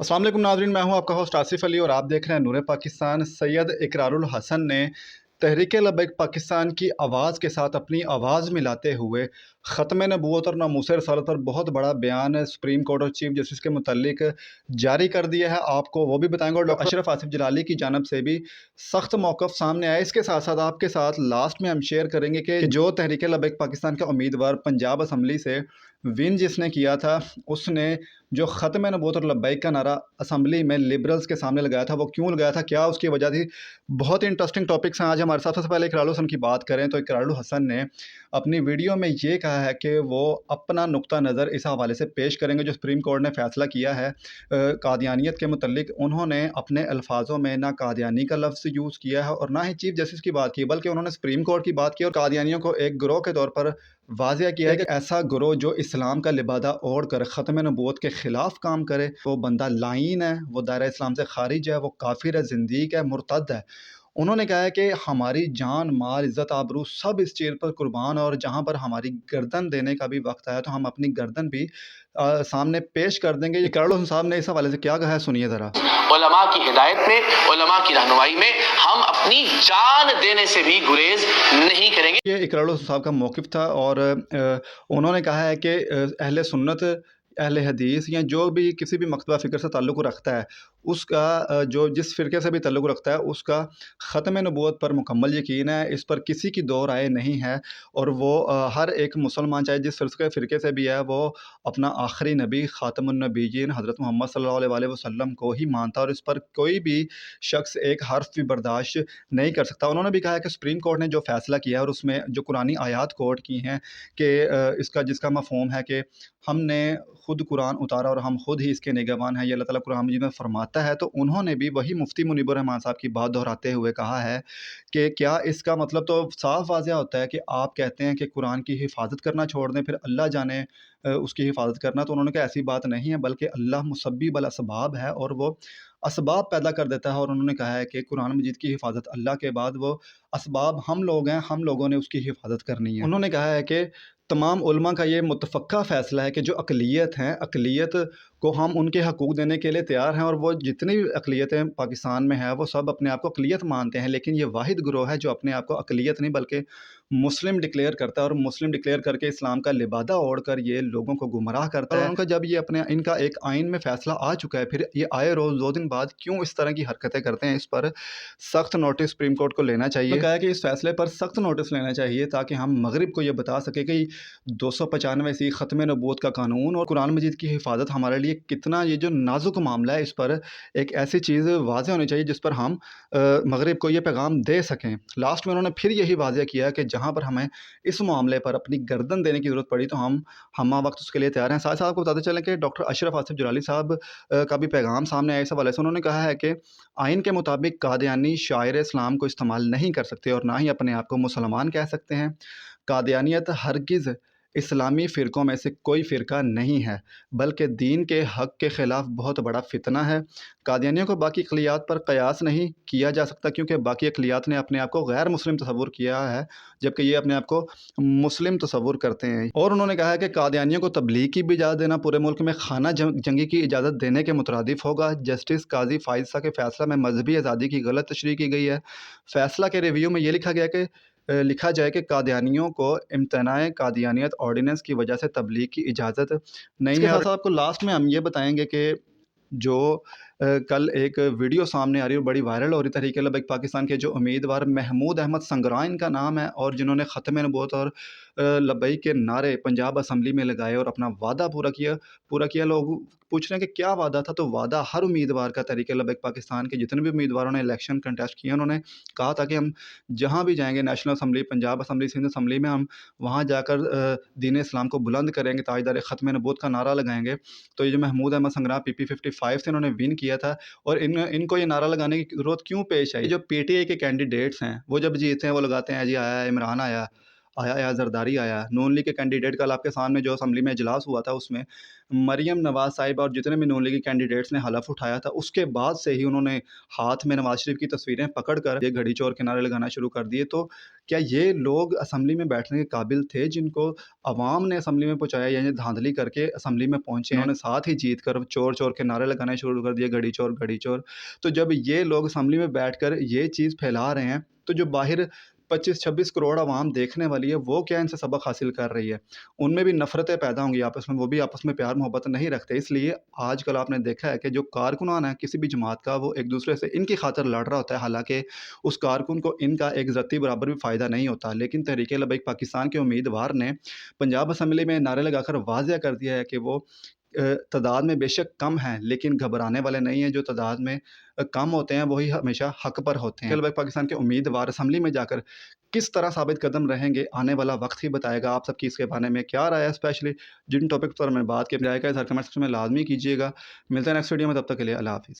अस्सलाम वालेकुम नाज़रीन, मैं हूं आपका होस्ट आसिफ अली और आप देख रहे हैं नूर पाकिस्तान। सैयद इकरारुल हसन ने तहरीक लब्बैक पाकिस्तान की आवाज़ के साथ अपनी आवाज़ मिलाते हुए ख़त्म नबूवत और नामूस रसालत पर बहुत बड़ा बयान सुप्रीम कोर्ट और चीफ जस्टिस के मुतल्लिक जारी कर दिया है। आपको वो भी बताएंगे और डॉक्टर अशरफ आसिफ जलाली की जानब से भी सख्त मौक़िफ़ सामने आए। इसके साथ साथ आपके साथ लास्ट में हम शेयर करेंगे कि जो तहरीक लब्बैक पाकिस्तान का उम्मीदवार पंजाब असम्बली से विन जिसने किया था, उसने जो ख़त्म नबूवत और लब्बैक का नारा असम्बली में लिबरल्स के सामने लगाया था, वो क्यों लगाया था, क्या उसकी वजह थी। बहुत ही इंटरेस्टिंग टॉपिक्स हैं आज हमारे साथ। सबसे पहले इकरारुल हसन की बात करें तो इकरारुल हसन ने अपनी वीडियो में ये कहा है कि वो अपना नुक्ता नज़र इस हवाले से पेश करेंगे जो सुप्रीम कोर्ट ने फ़ैसला किया है कादियानियत के मुतल्लिक। उन्होंने अपने अल्फाजों में ना कादियानी का लफ्ज़ यूज़ किया है और ना ही चीफ जस्टिस की बात की, बल्कि उन्होंने सुप्रीम कोर्ट की बात की और कादियानियों को एक गिरोह के तौर पर वाज़िया किया है कि ऐसा गिरोह जो इस्लाम का लिबादा ओढ़ कर ख़त्म नबूवत के ख़िलाफ़ काम करे, वो बंदा लाइन है, वो दायरा इस्लाम से खारिज है, वो काफिर है, ज़िंदीक है, मुर्तद है। उन्होंने कहा है कि हमारी जान, माल, इज़्ज़त, आबरू सब इस चीज़ पर कुर्बान है और जहाँ पर हमारी गर्दन देने का भी वक्त आया तो हम अपनी गर्दन भी सामने पेश कर देंगे। ये इकरारुल हसन साहब ने इस हवाले से क्या कहा है, सुनिए ज़रा। उलमा की हिदायत में, उलमा की रहनुमाई में हम अपनी जान देने से भी गुरेज नहीं करेंगे। ये इकरारुल हसन साहब का मौक़िफ़ था और उन्होंने कहा है कि अहले सुन्नत, अहले हदीस या जो भी किसी भी मकतबा फ़िक्र से ताल्लुक़ रखता है, उसका जो जिस फ़िरके से भी ताल्लुक़ रखता है, उसका ख़त्म नबूवत पर मुकम्मल यकीन है। इस पर किसी की दो राय नहीं है और वो हर एक मुसलमान चाहे जिस फ़िरके से भी है, वो अपना आखिरी नबी ख़ातमुन नबिय्यीन हज़रत मोहम्मद सल्लल्लाहु अलैहि वसल्लम को ही मानता है और इस पर कोई भी शख्स एक हर्फ़ भी बर्दाश्त नहीं कर सकता। उन्होंने भी कहा है कि सुप्रीम कोर्ट ने जो फ़ैसला किया है और उसमें जो कुरानी आयात कोट की हैं कि इसका जिसका मफ़हूम है कि हमने खुद कुरान उतारा और हम खुद ही इसके निगहबान हैं, ये अल्लाह ताला कुरान मजीद में फरमाता है। तो उन्होंने भी वही मुफ्ती मुनीबुर रहमान साहब की बात दोहराते हुए कहा है कि क्या इसका मतलब तो साफ वाज़िह होता है कि आप कहते हैं कि कुरान की हिफाजत करना छोड़ दें, फिर अल्लाह जाने उसकी हिफाजत करना। तो उन्होंने कहा ऐसी बात नहीं है, बल्कि अल्लाह मुसब्बिब अल असबाब है और वो असबाब पैदा कर देता है। और उन्होंने कहा है कि कुरान मजीद की हिफाजत अल्लाह के बाद वो असबाब हम लोग हैं, हम लोगों ने उसकी हिफाजत करनी है। उन्होंने कहा है कि तमाम उलमा का ये मुतफ़क्का फ़ैसला है कि जो अक़लियत हैं, अक़लियत को हम उनके हकूक़ देने के लिए तैयार हैं और वो जितनी भी अक़लियतें पाकिस्तान में हैं, वो सब अपने आप को अक़लियत मानते हैं। लेकिन ये वाहिद गिरोह है जो अपने आप को अक़लियत नहीं बल्कि मुस्लिम डिक्लेयर करता है और मुस्लिम डिक्लेयर करके इस्लाम का लिबादा ओढ़ कर ये लोगों को गुमराह करता है। और उनका जब ये अपने इनका एक आइन में फ़ैसला आ चुका है, फिर ये आए रोज़ 2 दिन बाद क्यों इस तरह की हरकतें करते हैं, इस पर सख्त नोटिस सुप्रीम कोर्ट को लेना चाहिए। कहा है कि इस फ़ैसले पर सख्त नोटिस लेना चाहिए ताकि हम मगरिब को ये बता सकें कि 295 ख़त्म नबूवत का कानून और कुरान मजीद की हिफाजत हमारे लिए कितना ये जो नाजुक मामला है, इस पर एक ऐसी चीज़ वाज़ेह होनी चाहिए जिस पर हम मगरिब को ये पैगाम दे सकें। लास्ट में उन्होंने फिर यही वाज़ेह किया कि जहाँ पर हमें इस मामले पर अपनी गर्दन देने की ज़रूरत पड़ी तो हम वक्त उसके लिए तैयार हैं। साथ साथ आपको बताते चलें कि डॉक्टर अशरफ आसिफ जलाली साहब का भी पैगाम सामने आया इस हवाले से। उन्होंने कहा है कि आइन के मुताबिक कादियानी शायर इस्लाम को इस्तेमाल नहीं कर सकते और ना ही अपने आप को मुसलमान कह सकते हैं। कादियानियत हरगिज़ इस्लामी फ़िरक़ों में से कोई फ़िरका नहीं है, बल्कि दीन के हक़ के ख़िलाफ़ बहुत बड़ा फ़ितना है। कादियानियों को बाकी अक़लियात पर क़यास नहीं किया जा सकता क्योंकि बाकी अक़लियात ने अपने आप को गैर मुस्लिम तसव्वुर किया है, जबकि ये अपने आप को मुस्लिम तसव्वुर करते हैं। और उन्होंने कहा है कि कादियानियों को तबलीग की भी इजाज़त देना पूरे मुल्क में खाना जंगी की इजाज़त देने के मुतरादिफ़ होगा। जस्टिस काज़ी फ़ाइज़ साहब के फ़ैसला में मज़हबी आज़ादी की गलत तशरीह की गई है। फ़ैसला के रिव्यू में ये लिखा गया कि लिखा जाए कि कादियानियों को इम्तनाए कादियानियत ऑर्डिनेंस की वजह से तबलीग की इजाज़त नहीं है। इसके साथ साथ आपको लास्ट में हम ये बताएंगे कि जो कल एक वीडियो सामने आ रही है और बड़ी वायरल हो रही तहरीक लब्बैक पाकिस्तान के जो उम्मीदवार महमूद अहमद संगरां इनका नाम है और जिन्होंने ख़त्म नबूवत और लब्बैक के नारे पंजाब असम्बली में लगाए और अपना वादा पूरा किया। लोग पूछ रहे हैं कि क्या वादा था, तो वादा हर उम्मीदवार का तहरीक लब्बैक पाकिस्तान के जितने भी उम्मीदवारों ने इलेक्शन कंटेस्ट किए, उन्होंने कहा था कि हम जहाँ भी जाएंगे, national assembly, Punjab assembly, Sindh assembly में, हम वहाँ जाकर दीन इस्लाम को बुलंद करेंगे, ताजदार ख़त्म नबूवत का नारा लगाएंगे। तो ये जो महमूद अहमद संगरां PP55 से इन्होंने विन किया था और इनको ये नारा लगाने की ज़रूरत क्यों पेश आई। जो PTI के कैंडिडेट्स हैं वो जब जीतते हैं वो लगाते हैं जी आया इमरान आया। आया या जरदारी आया। नून लीग के कैंडिडेट कल आपके सामने जो असम्बली में इजलास हुआ था उसमें मरीम नवाज़ साहिबा और जितने भी नून लीग के कैंडिडेट्स ने हलफ उठाया था, उसके बाद से ही उन्होंने हाथ में नवाज शरीफ की तस्वीरें पकड़ कर ये घड़ी चोर के नारे लगाना शुरू कर दिए। तो क्या ये लोग असम्बली में बैठने के काबिल थे जिनको अवाम ने असम्बली में पहुँचाया, यानी धांधली करके असम्बली में पहुँचे हैं? उन्होंने साथ ही जीत कर चोर चोर के नारे लगाने शुरू कर दिए, घड़ी चोर घड़ी चोर। तो जब ये लोग असम्बली में बैठकर ये चीज़ फैला रहे हैं, तो जो बाहर 25-26 करोड़ आवाम देखने वाली है, वो क्या इनसे सबक हासिल कर रही है? उनमें भी नफ़रतें पैदा होंगी आपस में, वो भी आपस में प्यार मोहब्बत नहीं रखते। इसलिए आजकल आपने देखा है कि जो कारकुनान है किसी भी जमात का, वो एक दूसरे से इनकी खातिर लड़ रहा होता है, हालांकि उस कारकुन को इनका एक ज़र्ती बराबर भी फ़ायदा नहीं होता। लेकिन तहरीक लबैक पाकिस्तान के उम्मीदवार ने पंजाब असम्बली में नारे लगाकर वाज़ह कर दिया है कि वो तादाद में बेशक कम हैं, लेकिन घबराने वाले नहीं हैं। जो तादाद में कम होते हैं वही हमेशा हक पर होते हैं। लबैक पाकिस्तान के उम्मीदवार असम्बली में जाकर किस तरह साबित कदम रहेंगे, आने वाला वक्त ही बताएगा। आप सबकी इसके बारे में क्या राय है? स्पेशली जिन टॉपिक पर मैं बात की, राय का इज़हार कमेंट सेक्शन में लाजमी कीजिएगा। मिलते हैं नेक्स्ट वीडियो में, तब तक के लिए अल्लाह हाफ़िज़।